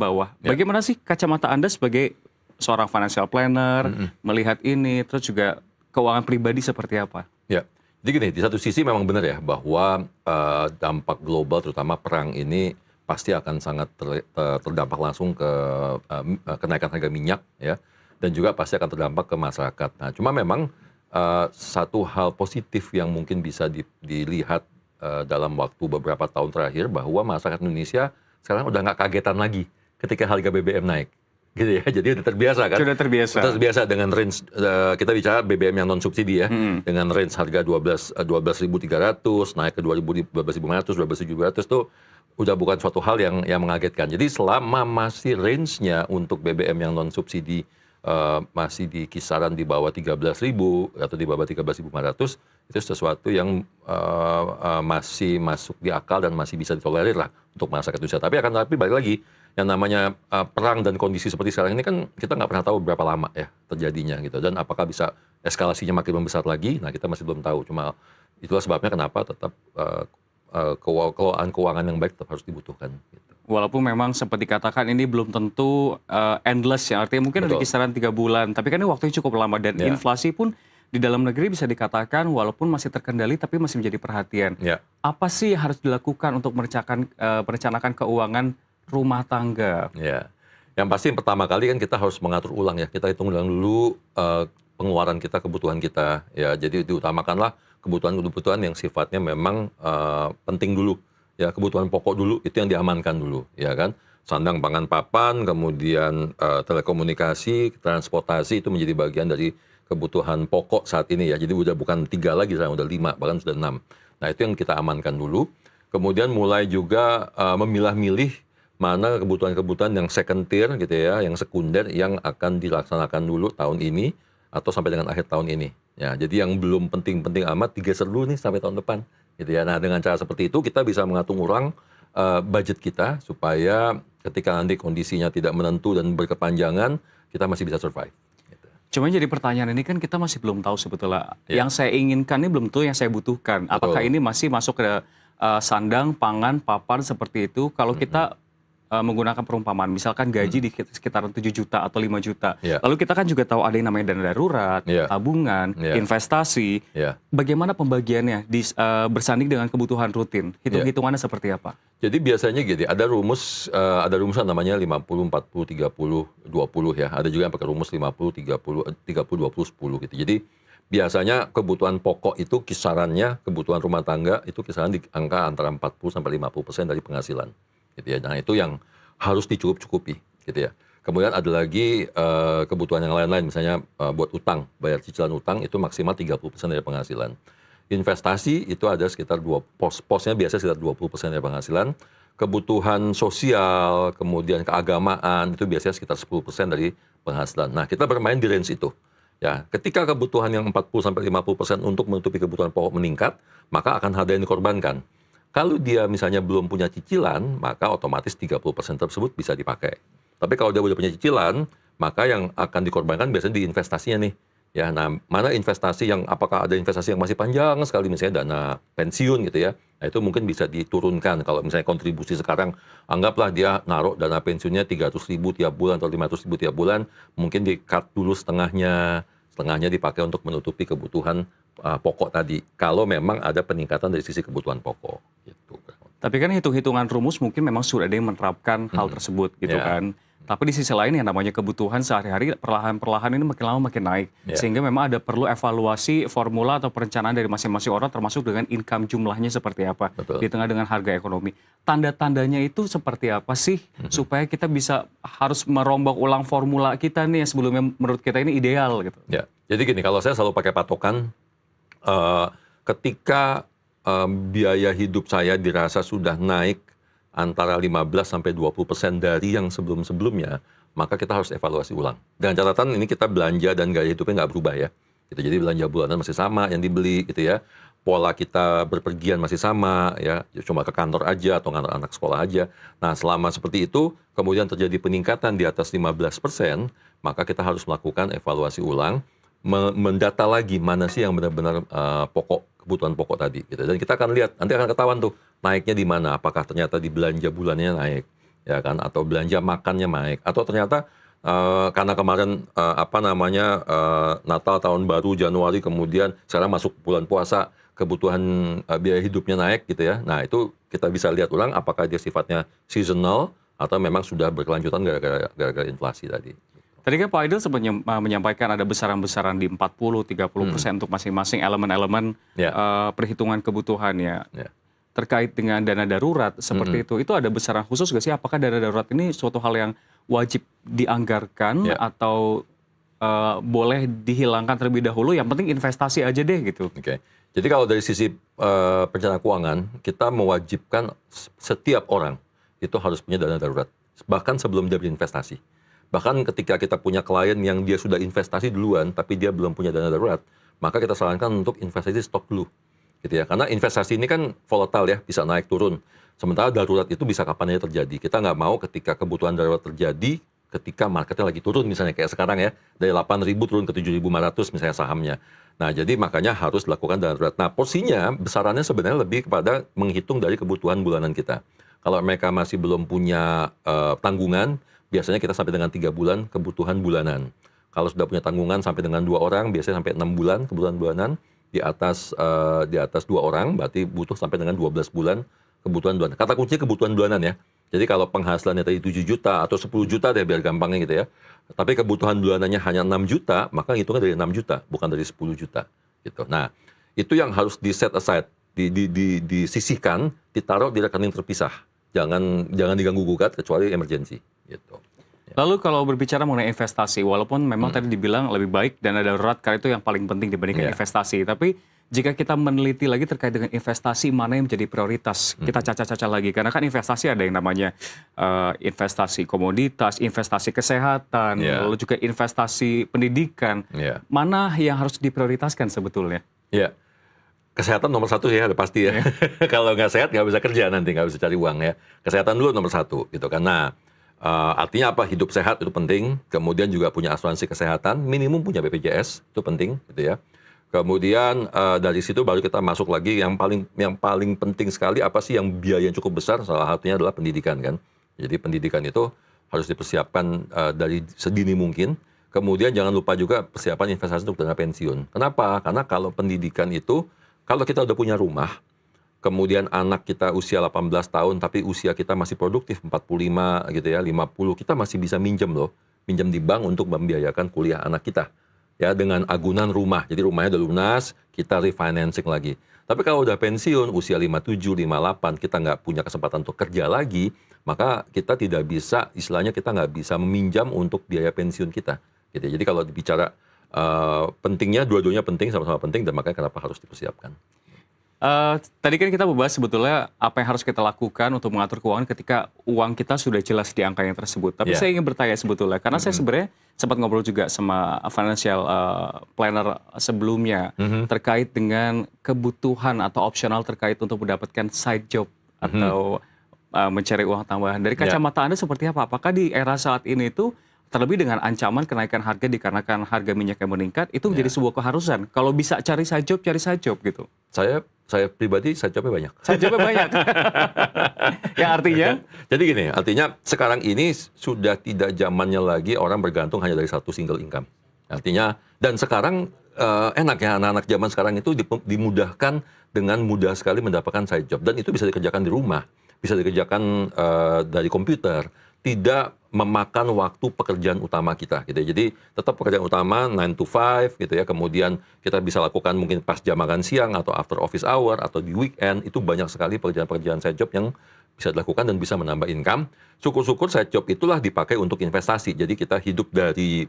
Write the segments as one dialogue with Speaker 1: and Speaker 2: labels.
Speaker 1: bawah.
Speaker 2: Ya.
Speaker 1: Bagaimana sih kacamata Anda sebagai seorang financial planner melihat ini, terus juga keuangan pribadi seperti apa?
Speaker 2: Ya, jadi gini, di satu sisi memang benar ya bahwa dampak global terutama perang ini pasti akan sangat terdampak langsung ke kenaikan harga minyak ya, dan juga pasti akan terdampak ke masyarakat. Nah, cuma memang satu hal positif yang mungkin bisa dilihat dalam waktu beberapa tahun terakhir bahwa masyarakat Indonesia sekarang udah nggak kagetan lagi ketika harga BBM naik. Gitu ya, jadi udah terbiasa kan?
Speaker 1: Sudah terbiasa.
Speaker 2: Udah terbiasa dengan range, kita bicara BBM yang non subsidi ya, dengan range harga 12.300 naik ke 12.500, 12.700 tuh udah bukan suatu hal yang mengagetkan. Jadi selama masih range-nya untuk BBM yang non subsidi masih di kisaran di bawah 13.000 atau di bawah 13.500, itu sesuatu yang masih masuk di akal dan masih bisa ditolerir lah untuk masyarakat Indonesia. Tapi balik lagi, yang namanya perang dan kondisi seperti sekarang ini kan kita nggak pernah tahu berapa lama ya terjadinya gitu, dan apakah bisa eskalasinya makin membesar lagi. Nah, kita masih belum tahu. Cuma itulah sebabnya kenapa tetap keuangan yang baik tetap harus dibutuhkan gitu.
Speaker 1: Walaupun memang seperti dikatakan ini belum tentu endless ya, artinya mungkin ada
Speaker 2: Betul.
Speaker 1: kisaran 3 bulan, tapi kan ini waktunya cukup lama dan
Speaker 2: Ya.
Speaker 1: inflasi pun di dalam negeri bisa dikatakan walaupun masih terkendali tapi masih menjadi perhatian.
Speaker 2: Ya.
Speaker 1: Apa sih yang harus dilakukan untuk merencanakan keuangan rumah tangga?
Speaker 2: Ya, yang pasti pertama kali kan kita harus mengatur ulang ya. Kita hitung ulang dulu pengeluaran kita, kebutuhan kita. Ya, jadi diutamakanlah kebutuhan-kebutuhan yang sifatnya memang penting dulu. Ya, kebutuhan pokok dulu itu yang diamankan dulu, ya kan. Sandang, pangan, papan, kemudian telekomunikasi, transportasi itu menjadi bagian dari kebutuhan pokok saat ini ya. Jadi udah bukan 3 lagi, sekarang udah 5, bahkan sudah 6. Nah, itu yang kita amankan dulu. Kemudian mulai juga memilah-milih mana kebutuhan-kebutuhan yang second tier gitu ya, yang sekunder yang akan dilaksanakan dulu tahun ini atau sampai dengan akhir tahun ini. Ya, jadi yang belum penting-penting amat digeser dulu nih sampai tahun depan gitu ya. Nah, dengan cara seperti itu kita bisa mengatur ulang budget kita supaya ketika nanti kondisinya tidak menentu dan berkepanjangan, kita masih bisa survive. Gitu.
Speaker 1: Cuma jadi pertanyaan ini kan kita masih belum tahu sebetulnya.
Speaker 2: Ya.
Speaker 1: Yang saya inginkan ini belum tentu yang saya butuhkan. Apakah ini masih masuk ke sandang, pangan, papan seperti itu? Kalau kita menggunakan perumpamaan, misalkan gaji di sekitaran 7 juta atau 5 juta.
Speaker 2: Ya.
Speaker 1: Lalu kita kan juga tahu ada yang namanya dana darurat,
Speaker 2: Ya.
Speaker 1: tabungan,
Speaker 2: Ya.
Speaker 1: investasi.
Speaker 2: Ya.
Speaker 1: Bagaimana pembagiannya bersanding dengan kebutuhan rutin? Hitung-hitungannya seperti apa?
Speaker 2: Jadi biasanya gini, ada rumusan namanya 50 40 30 20 ya. Ada juga yang pakai rumus 50 30 20 10 gitu. Jadi biasanya kebutuhan pokok itu kisarannya, kebutuhan rumah tangga itu kisaran di angka antara 40 sampai 50% dari penghasilan. Gitu ya. Nah, itu yang harus dicukupi gitu ya. Kemudian ada lagi kebutuhan yang lain-lain, misalnya buat utang, bayar cicilan utang itu maksimal 30% dari penghasilan. Investasi itu ada sekitar posnya biasa sekitar 20% dari penghasilan. Kebutuhan sosial, kemudian keagamaan itu biasanya sekitar 10% dari penghasilan. Nah, kita bermain di range itu. Ya, ketika kebutuhan yang 40 sampai 50% untuk menutupi kebutuhan pokok meningkat, maka akan ada yang dikorbankan. Kalau dia misalnya belum punya cicilan, maka otomatis 30% tersebut bisa dipakai. Tapi kalau dia udah punya cicilan, maka yang akan dikorbankan biasanya di investasinya nih. Ya, nah, mana investasi yang, apakah ada investasi yang masih panjang sekali, misalnya dana pensiun gitu ya. Nah, itu mungkin bisa diturunkan. Kalau misalnya kontribusi sekarang, anggaplah dia naruh dana pensiunnya 300.000 tiap bulan atau 500.000 tiap bulan, mungkin di-cut dulu setengahnya dipakai untuk menutupi kebutuhan pokok tadi. Kalau memang ada peningkatan dari sisi kebutuhan pokok. Gitu.
Speaker 1: Tapi kan hitung-hitungan rumus mungkin memang sudah ada yang menerapkan hal tersebut gitu kan. Tapi di sisi lain yang namanya kebutuhan sehari-hari perlahan-perlahan ini makin lama makin naik. Sehingga memang ada perlu evaluasi formula atau perencanaan dari masing-masing orang termasuk dengan income jumlahnya seperti apa.
Speaker 2: Betul.
Speaker 1: Di tengah dengan harga ekonomi. Tanda-tandanya itu seperti apa sih supaya kita bisa harus merombak ulang formula kita nih yang sebelumnya menurut kita ini ideal gitu.
Speaker 2: Ya, jadi gini, kalau saya selalu pakai patokan ketika biaya hidup saya dirasa sudah naik antara 15 sampai 20% dari yang sebelum-sebelumnya, maka kita harus evaluasi ulang. Dengan catatan ini kita belanja dan gaya hidupnya nggak berubah ya. Gitu. Jadi belanja bulanan masih sama yang dibeli gitu ya. Pola kita berpergian masih sama ya, cuma ke kantor aja atau ngantar anak sekolah aja. Nah, selama seperti itu kemudian terjadi peningkatan di atas 15%, maka kita harus melakukan evaluasi ulang, mendata lagi mana sih yang benar-benar kebutuhan pokok tadi gitu. Dan kita akan lihat, nanti akan ketahuan tuh naiknya di mana, apakah ternyata di belanja bulannya naik. ya kan, atau belanja makannya naik, atau ternyata karena kemarin Natal tahun baru Januari, kemudian sekarang masuk bulan puasa, kebutuhan biaya hidupnya naik gitu ya. Nah itu kita bisa lihat ulang apakah dia sifatnya seasonal atau memang sudah berkelanjutan gara-gara inflasi tadi.
Speaker 1: Tadi kan Pak Aidil sempat menyampaikan ada besaran-besaran di 40-30% untuk masing-masing elemen-elemen perhitungan kebutuhannya. Terkait dengan dana darurat seperti itu ada besaran khusus nggak sih? Apakah dana darurat ini suatu hal yang wajib dianggarkan atau boleh dihilangkan terlebih dahulu? Yang penting investasi aja deh gitu.
Speaker 2: Oke. Jadi kalau dari sisi perencanaan keuangan, kita mewajibkan setiap orang itu harus punya dana darurat. Bahkan sebelum dia berinvestasi. Bahkan ketika kita punya klien yang dia sudah investasi duluan, tapi dia belum punya dana darurat, maka kita sarankan untuk investasi stok dulu. Gitu ya. Karena investasi ini kan volatile ya, bisa naik turun. Sementara darurat itu bisa kapan aja terjadi. Kita nggak mau ketika kebutuhan darurat terjadi, ketika marketnya lagi turun misalnya kayak sekarang ya, dari 8.000 turun ke 7.500 misalnya sahamnya. Nah jadi makanya harus dilakukan darurat. Nah porsinya, besarannya sebenarnya lebih kepada menghitung dari kebutuhan bulanan kita. Kalau mereka masih belum punya tanggungan, biasanya kita sampai dengan 3 bulan kebutuhan bulanan. Kalau sudah punya tanggungan sampai dengan 2 orang, biasanya sampai 6 bulan kebutuhan bulanan. Di atas 2 orang, berarti butuh sampai dengan 12 bulan kebutuhan bulanan. Kata kuncinya kebutuhan bulanan ya. Jadi kalau penghasilannya tadi 7 juta atau 10 juta deh biar gampangnya gitu ya. Tapi kebutuhan bulanannya hanya 6 juta, maka hitungnya dari 6 juta, bukan dari 10 juta. Gitu. Nah, itu yang harus di set aside, disisihkan, ditaruh di rekening terpisah. Jangan diganggu gugat kecuali emergensi. Gitu.
Speaker 1: Lalu kalau berbicara mengenai investasi, walaupun memang tadi dibilang lebih baik dana darurat karena itu yang paling penting dibandingkan investasi. Tapi jika kita meneliti lagi terkait dengan investasi mana yang menjadi prioritas, kita caca-caca lagi. Karena kan investasi ada yang namanya investasi komoditas, investasi kesehatan, lalu juga investasi pendidikan. Mana yang harus diprioritaskan sebetulnya?
Speaker 2: Ya, kesehatan nomor 1 ya, udah pasti ya. Kalau nggak sehat nggak bisa kerja nanti, nggak bisa cari uang ya. Kesehatan dulu nomor 1 gitu kan. Nah, artinya apa? Hidup sehat itu penting. Kemudian juga punya asuransi kesehatan, minimum punya BPJS itu penting gitu ya. Kemudian dari situ baru kita masuk lagi yang paling penting sekali apa sih yang biaya yang cukup besar, salah satunya adalah pendidikan kan. Jadi pendidikan itu harus dipersiapkan dari sedini mungkin. Kemudian jangan lupa juga persiapan investasi untuk dana pensiun. Kenapa? Karena kalau pendidikan itu, kalau kita udah punya rumah, kemudian anak kita usia 18 tahun tapi usia kita masih produktif 45 gitu ya, 50, kita masih bisa minjem loh. Minjem di bank untuk membiayakan kuliah anak kita. Ya, dengan agunan rumah. Jadi rumahnya udah lunas, kita refinancing lagi. Tapi kalau udah pensiun, usia 57, 58, kita nggak punya kesempatan untuk kerja lagi, maka kita tidak bisa, istilahnya kita nggak bisa meminjam untuk biaya pensiun kita. Gitu. Jadi kalau bicara pentingnya, dua-duanya penting, sama-sama penting, dan makanya kenapa harus dipersiapkan.
Speaker 1: Tadi kan kita membahas sebetulnya apa yang harus kita lakukan untuk mengatur keuangan ketika uang kita sudah jelas di angka yang tersebut. Tapi saya ingin bertanya sebetulnya, karena saya sebenarnya sempat ngobrol juga sama financial planner sebelumnya terkait dengan kebutuhan atau opsional terkait untuk mendapatkan side job atau mencari uang tambahan. Dari kacamata Anda seperti apa? Apakah di era saat ini itu terlebih dengan ancaman kenaikan harga dikarenakan harga minyak yang meningkat, itu menjadi sebuah keharusan. Kalau bisa cari side job gitu.
Speaker 2: Saya pribadi side jobnya banyak.
Speaker 1: Side jobnya banyak. Yang artinya?
Speaker 2: Jadi gini, artinya sekarang ini sudah tidak zamannya lagi orang bergantung hanya dari satu single income. Artinya, dan sekarang enak ya, anak-anak zaman sekarang itu dimudahkan dengan mudah sekali mendapatkan side job. Dan itu bisa dikerjakan di rumah, bisa dikerjakan dari komputer, tidak memakan waktu pekerjaan utama kita gitu. Jadi tetap pekerjaan utama 9 to 5 gitu ya. Kemudian kita bisa lakukan mungkin pas jam makan siang atau after office hour atau di weekend. Itu banyak sekali pekerjaan-pekerjaan side job yang bisa dilakukan dan bisa menambah income. Syukur-syukur side job itulah dipakai untuk investasi. Jadi kita hidup dari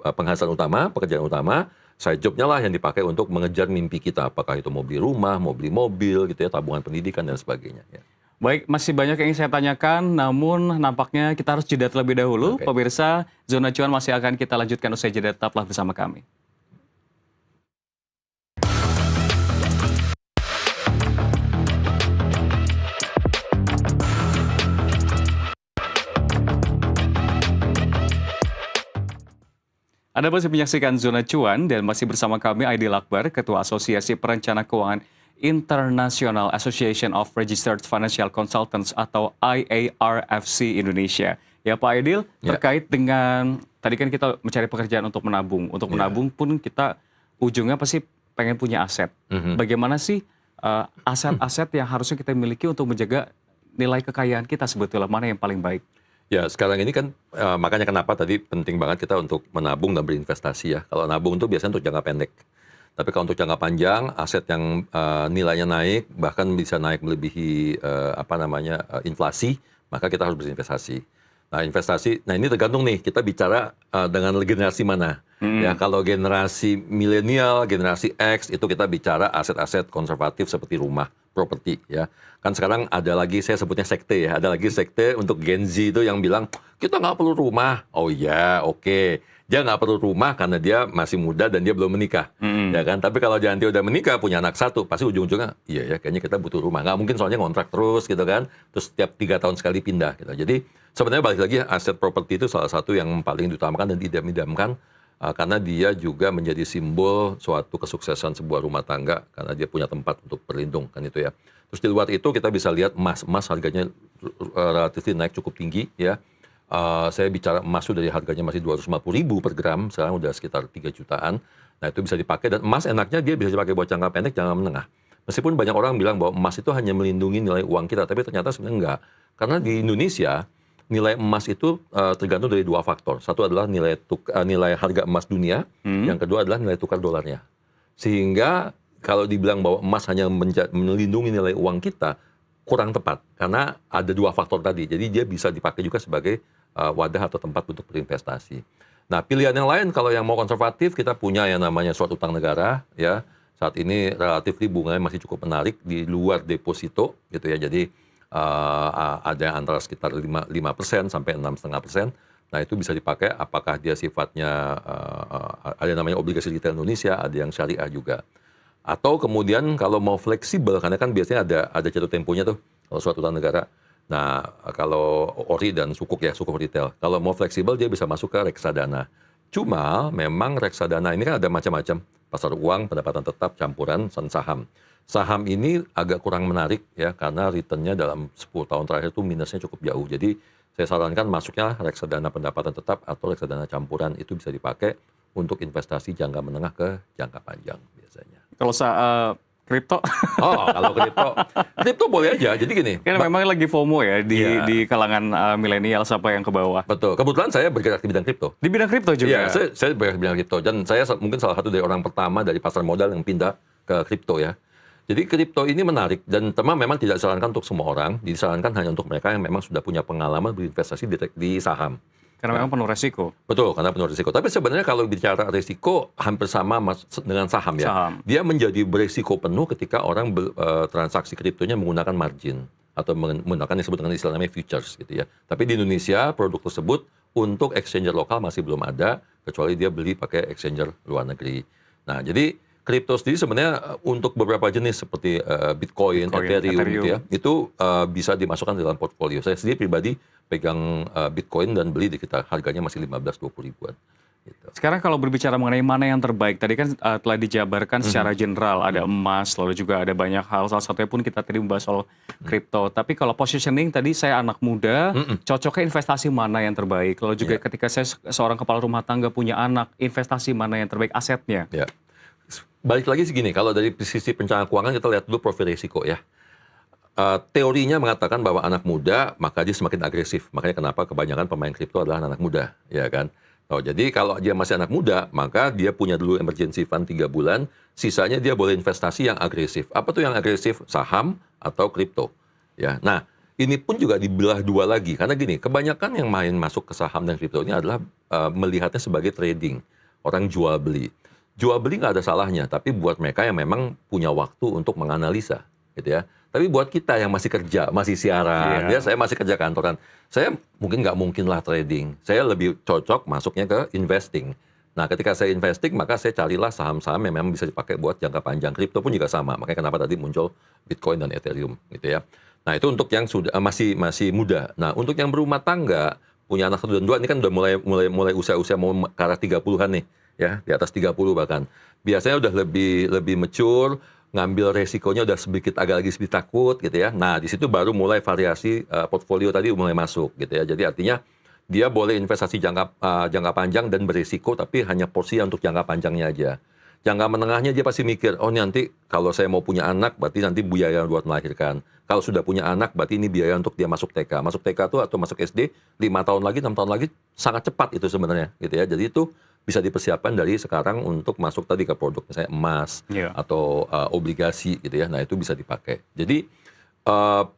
Speaker 2: penghasilan utama, pekerjaan utama. Side jobnya lah yang dipakai untuk mengejar mimpi kita. Apakah itu mau beli rumah, mau beli mobil gitu ya, tabungan pendidikan dan sebagainya ya.
Speaker 1: Baik, masih banyak yang ingin saya tanyakan, namun nampaknya kita harus jeda terlebih dahulu. Pemirsa, Zona Cuan masih akan kita lanjutkan usai jeda, tetaplah bersama kami. Anda masih menyaksikan Zona Cuan dan masih bersama kami Aidil Akbar, Ketua Asosiasi Perencana Keuangan International Association of Registered Financial Consultants atau IARFC Indonesia. Ya Pak Aidil, terkait dengan tadi kan kita mencari pekerjaan untuk menabung. Untuk menabung pun kita ujungnya pasti pengen punya aset. Bagaimana sih aset-aset yang harusnya kita miliki untuk menjaga nilai kekayaan kita sebetulnya, mana yang paling baik?
Speaker 2: Ya, sekarang ini kan makanya kenapa tadi penting banget kita untuk menabung dan berinvestasi ya. Kalau nabung itu biasanya untuk jangka pendek. Tapi kalau untuk jangka panjang, aset yang nilainya naik, bahkan bisa naik melebihi inflasi, maka kita harus berinvestasi. Nah, investasi, nah ini tergantung nih, kita bicara dengan generasi mana. Ya, kalau generasi milenial, generasi X, itu kita bicara aset-aset konservatif seperti rumah, properti ya. Kan sekarang ada lagi, saya sebutnya sekte ya, ada lagi sekte untuk Gen Z itu yang bilang, kita nggak perlu rumah. Oh iya, oke. Dia nggak perlu rumah karena dia masih muda dan dia belum menikah. Ya kan? Tapi kalau nanti udah menikah, punya anak satu, pasti ujung-ujungnya, iya ya, kayaknya kita butuh rumah. Nggak mungkin soalnya ngontrak terus gitu kan, terus setiap 3 tahun sekali pindah gitu. Jadi sebenarnya balik lagi, aset properti itu salah satu yang paling diutamakan dan idam-idamkan, karena dia juga menjadi simbol suatu kesuksesan sebuah rumah tangga, karena dia punya tempat untuk berlindung, kan itu ya. Terus di luar itu kita bisa lihat emas harganya relatif naik cukup tinggi ya. Saya bicara emas itu dari harganya masih 250.000 per gram, sekarang udah sekitar 3 jutaan. Nah itu bisa dipakai, dan emas enaknya dia bisa dipakai buat jangka pendek, jangka menengah. Meskipun banyak orang bilang bahwa emas itu hanya melindungi nilai uang kita, tapi ternyata sebenarnya enggak. Karena di Indonesia, nilai emas itu tergantung dari 2 faktor. Satu adalah nilai harga emas dunia, yang kedua adalah nilai tukar dolarnya. Sehingga kalau dibilang bahwa emas hanya melindungi nilai uang kita, kurang tepat. Karena ada 2 faktor tadi. Jadi dia bisa dipakai juga sebagai wadah atau tempat untuk berinvestasi. Nah, pilihan yang lain kalau yang mau konservatif, kita punya yang namanya surat utang negara ya. Saat ini relatif bunganya masih cukup menarik di luar deposito gitu ya. Jadi ada yang antara sekitar 5% sampai 6,5%. Nah, itu bisa dipakai apakah dia sifatnya ada yang namanya obligasi retail Indonesia, ada yang syariah juga. Atau kemudian kalau mau fleksibel, karena kan biasanya ada jatuh temponya tuh kalau surat utang negara. Nah, kalau ori dan sukuk ya, sukuk retail. Kalau mau fleksibel dia bisa masuk ke reksadana. Cuma memang reksadana ini kan ada macam-macam. Pasar uang, pendapatan tetap, campuran, dan saham. Saham ini agak kurang menarik ya, karena returnnya dalam 10 tahun terakhir itu minusnya cukup jauh. Jadi saya sarankan masuknya reksadana pendapatan tetap atau reksadana campuran, itu bisa dipakai untuk investasi jangka menengah ke jangka panjang biasanya.
Speaker 1: Kalau kripto?
Speaker 2: Oh, kalau kripto boleh aja. Jadi gini.
Speaker 1: Kan memang lagi FOMO ya di kalangan milenial sampai yang ke bawah.
Speaker 2: Betul. Kebetulan saya bergerak di bidang kripto.
Speaker 1: Di bidang kripto juga?
Speaker 2: Iya, saya bergerak di bidang kripto. Dan saya mungkin salah satu dari orang pertama dari pasar modal yang pindah ke kripto ya. Jadi kripto ini menarik dan memang tidak disarankan untuk semua orang. Disarankan hanya untuk mereka yang memang sudah punya pengalaman berinvestasi di saham.
Speaker 1: Karena memang penuh resiko.
Speaker 2: Betul, karena penuh resiko. Tapi sebenarnya kalau bicara resiko hampir sama dengan saham ya. Dia menjadi beresiko penuh ketika orang transaksi kriptonya menggunakan margin atau menggunakan yang disebut dengan istilahnya futures gitu ya. Tapi di Indonesia produk tersebut untuk exchanger lokal masih belum ada, kecuali dia beli pakai exchanger luar negeri. Nah, jadi kripto sendiri sebenarnya untuk beberapa jenis seperti Bitcoin, Ethereum gitu ya, itu bisa dimasukkan dalam portfolio. Saya sendiri pribadi pegang Bitcoin dan beli di kita harganya masih 15-20 ribuan. Gitu.
Speaker 1: Sekarang kalau berbicara mengenai mana yang terbaik, tadi kan telah dijabarkan secara general, ada emas, lalu juga ada banyak hal, salah satunya pun kita tadi membahas soal kripto. Tapi kalau positioning tadi saya anak muda, cocoknya investasi mana yang terbaik? Lalu juga ketika saya seorang kepala rumah tangga punya anak, investasi mana yang terbaik asetnya?
Speaker 2: Ya. Balik lagi segini, kalau dari sisi perencanaan keuangan kita lihat dulu profil risiko ya. Teorinya mengatakan bahwa anak muda maka dia semakin agresif. Makanya kenapa kebanyakan pemain kripto adalah anak muda, ya kan? Oh, jadi kalau dia masih anak muda, maka dia punya dulu emergency fund 3 bulan, sisanya dia boleh investasi yang agresif. Apa tuh yang agresif? Saham atau kripto. Ya. Nah, ini pun juga dibelah 2 lagi. Karena gini, kebanyakan yang masuk ke saham dan kripto ini adalah melihatnya sebagai trading. Orang jual beli. Jual beli nggak ada salahnya, tapi buat mereka yang memang punya waktu untuk menganalisa, gitu ya. Tapi buat kita yang masih kerja, masih siaran, ya saya masih kerja kantoran, saya nggak mungkin lah trading. Saya lebih cocok masuknya ke investing. Nah, ketika saya investing, maka saya carilah saham-saham yang memang bisa dipakai buat jangka panjang. Kripto pun juga sama, makanya kenapa tadi muncul Bitcoin dan Ethereum, gitu ya. Nah, itu untuk yang sudah masih muda. Nah, untuk yang berumah tangga, punya anak 1 dan 2, ini kan udah mulai usia-usia mau ke arah 30-an nih. Ya, di atas 30 bahkan. Biasanya udah lebih mature, ngambil resikonya udah agak lagi sedikit takut gitu ya. Nah, di situ baru mulai variasi portfolio tadi mulai masuk gitu ya. Jadi artinya dia boleh investasi jangka panjang dan berisiko, tapi hanya porsi untuk jangka panjangnya aja. Jangka menengahnya dia pasti mikir, oh nanti kalau saya mau punya anak, berarti nanti biaya buat melahirkan. Kalau sudah punya anak, berarti ini biaya untuk dia masuk TK. Masuk TK tuh atau masuk SD, 5 tahun lagi, 6 tahun lagi, sangat cepat itu sebenarnya. Gitu ya. Jadi itu bisa dipersiapkan dari sekarang untuk masuk tadi ke produk, misalnya emas, atau obligasi gitu ya. Nah itu bisa dipakai. Jadi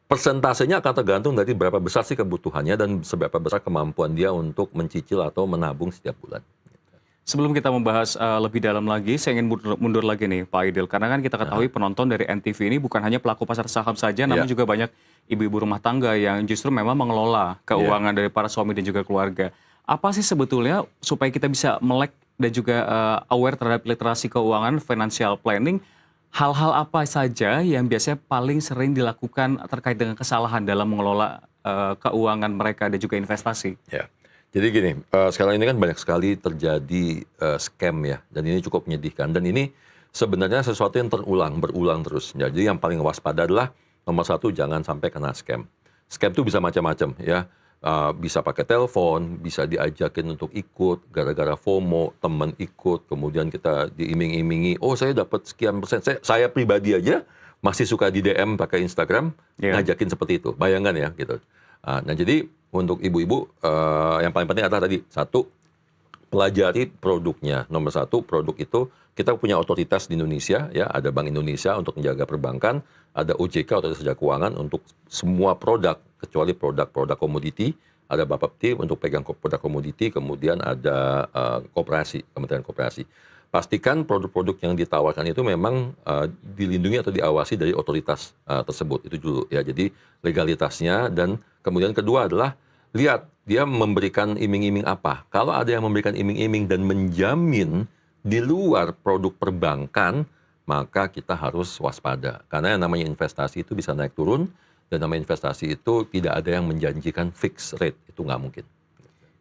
Speaker 2: persentasenya akan tergantung dari berapa besar sih kebutuhannya dan seberapa besar kemampuan dia untuk mencicil atau menabung setiap bulan.
Speaker 1: Sebelum kita membahas lebih dalam lagi, saya ingin mundur lagi nih Pak Aidil. Karena kan kita ketahui penonton dari NTV ini bukan hanya pelaku pasar saham saja, namun juga banyak ibu-ibu rumah tangga yang justru memang mengelola keuangan dari para suami dan juga keluarga. Apa sih sebetulnya supaya kita bisa melek dan juga aware terhadap literasi keuangan, financial planning, hal-hal apa saja yang biasanya paling sering dilakukan terkait dengan kesalahan dalam mengelola keuangan mereka dan juga investasi?
Speaker 2: Ya. Jadi gini, sekarang ini kan banyak sekali terjadi scam ya, dan ini cukup menyedihkan. Dan ini sebenarnya sesuatu yang berulang terus. Jadi yang paling waspada adalah nomor satu, jangan sampai kena scam. Scam itu bisa macam-macam ya, bisa pakai telepon, bisa diajakin untuk ikut, gara-gara FOMO, teman ikut, kemudian kita diiming-imingi, oh saya dapat sekian persen. Saya pribadi aja masih suka di DM pakai Instagram, ngajakin seperti itu. Bayangkan ya gitu. Nah jadi untuk ibu-ibu yang paling penting adalah tadi, satu, pelajari produknya. Nomor satu, produk itu kita punya otoritas di Indonesia ya, ada Bank Indonesia untuk menjaga perbankan, ada OJK, Otoritas Jasa Keuangan, untuk semua produk kecuali produk-produk komoditi, ada Bapepti untuk pegang produk komoditi, kemudian ada koperasi, Kementerian Koperasi. Pastikan produk-produk yang ditawarkan itu memang dilindungi atau diawasi dari otoritas tersebut, itu dulu ya. Jadi legalitasnya, dan kemudian kedua adalah lihat dia memberikan iming-iming apa. Kalau ada yang memberikan iming-iming dan menjamin di luar produk perbankan, maka kita harus waspada. Karena yang namanya investasi itu bisa naik turun, dan namanya investasi itu tidak ada yang menjanjikan fixed rate, itu nggak mungkin.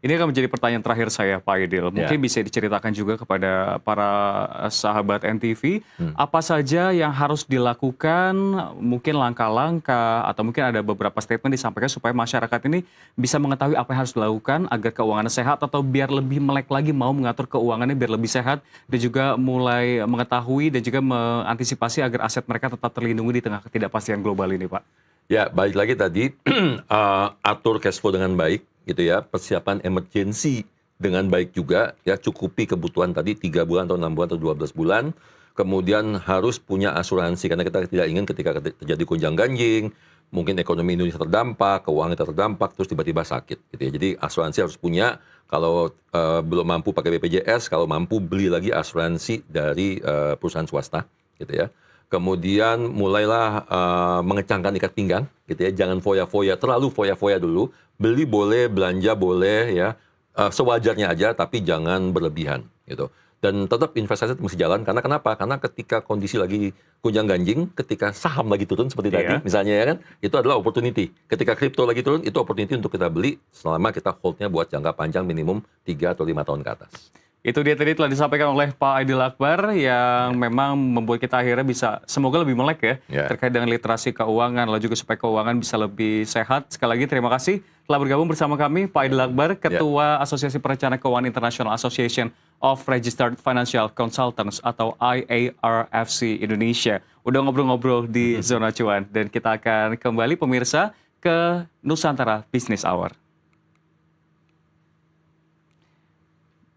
Speaker 1: Ini akan menjadi pertanyaan terakhir saya, Pak Aidil. Mungkin bisa diceritakan juga kepada para sahabat NTV, apa saja yang harus dilakukan, mungkin langkah-langkah, atau mungkin ada beberapa statement disampaikan supaya masyarakat ini bisa mengetahui apa yang harus dilakukan agar keuangannya sehat, atau biar lebih melek lagi mau mengatur keuangannya biar lebih sehat, dan juga mulai mengetahui dan juga mengantisipasi agar aset mereka tetap terlindungi di tengah ketidakpastian global ini, Pak.
Speaker 2: Ya, balik lagi tadi, atur cash flow dengan baik, gitu ya, persiapan emergency dengan baik juga, ya, cukupi kebutuhan tadi 3 bulan atau 6 bulan atau 12 bulan, kemudian harus punya asuransi, karena kita tidak ingin ketika terjadi gonjang-ganjing, mungkin ekonomi Indonesia terdampak, keuangan kita terdampak, terus tiba-tiba sakit, gitu ya. Jadi asuransi harus punya, kalau belum mampu pakai BPJS, kalau mampu beli lagi asuransi dari perusahaan swasta, gitu ya. Kemudian mulailah mengecangkan ikat pinggang, gitu ya. Jangan foya-foya, terlalu foya-foya dulu. Beli boleh, belanja boleh, ya, sewajarnya aja, tapi jangan berlebihan, gitu. Dan tetap investasi mesti jalan, karena kenapa? Karena ketika kondisi lagi gonjang-ganjing, ketika saham lagi turun seperti tadi, misalnya ya kan, itu adalah opportunity. Ketika kripto lagi turun, itu opportunity untuk kita beli selama kita holdnya buat jangka panjang minimum 3 atau 5 tahun ke atas.
Speaker 1: Itu dia tadi telah disampaikan oleh Pak Aidil Akbar yang memang membuat kita akhirnya bisa semoga lebih melek ya terkait dengan literasi keuangan, lalu juga supaya keuangan bisa lebih sehat. Sekali lagi terima kasih telah bergabung bersama kami Pak Aidil Akbar, Ketua Asosiasi Perencanaan Keuangan International Association of Registered Financial Consultants atau IARFC Indonesia. Udah ngobrol-ngobrol di Zona Cuan, dan kita akan kembali pemirsa ke Nusantara Business Hour.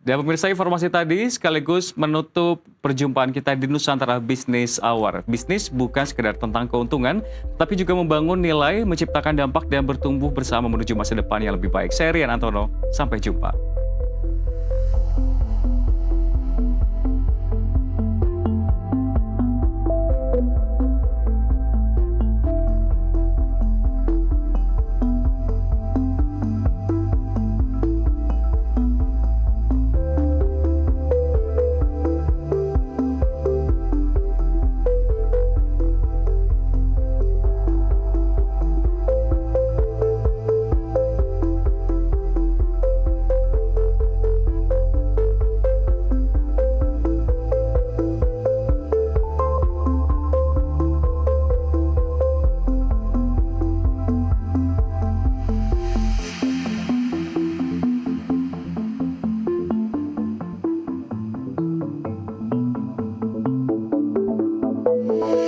Speaker 1: Dan pemirsa, informasi tadi sekaligus menutup perjumpaan kita di Nusantara Business Hour. Bisnis bukan sekedar tentang keuntungan, tapi juga membangun nilai, menciptakan dampak, dan bertumbuh bersama menuju masa depan yang lebih baik. Saya Rian Antono, sampai jumpa.
Speaker 3: Thank you.